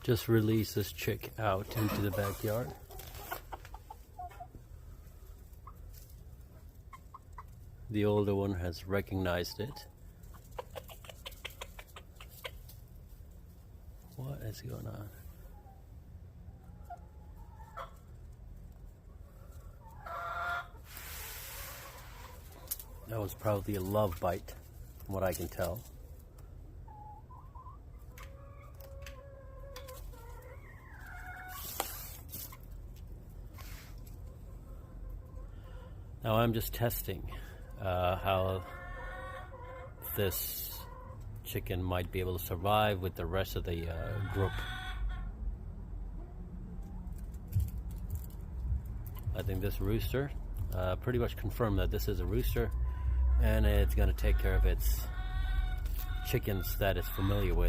Just release this chick out into the backyard. The older one has recognized it. What is going on? That was probably a love bite, from what I can tell. Now I'm just testing how this chicken might be able to survive with the rest of the group. I think this rooster pretty much confirmed that this is a rooster, and it's going to take care of its chickens that it's familiar with.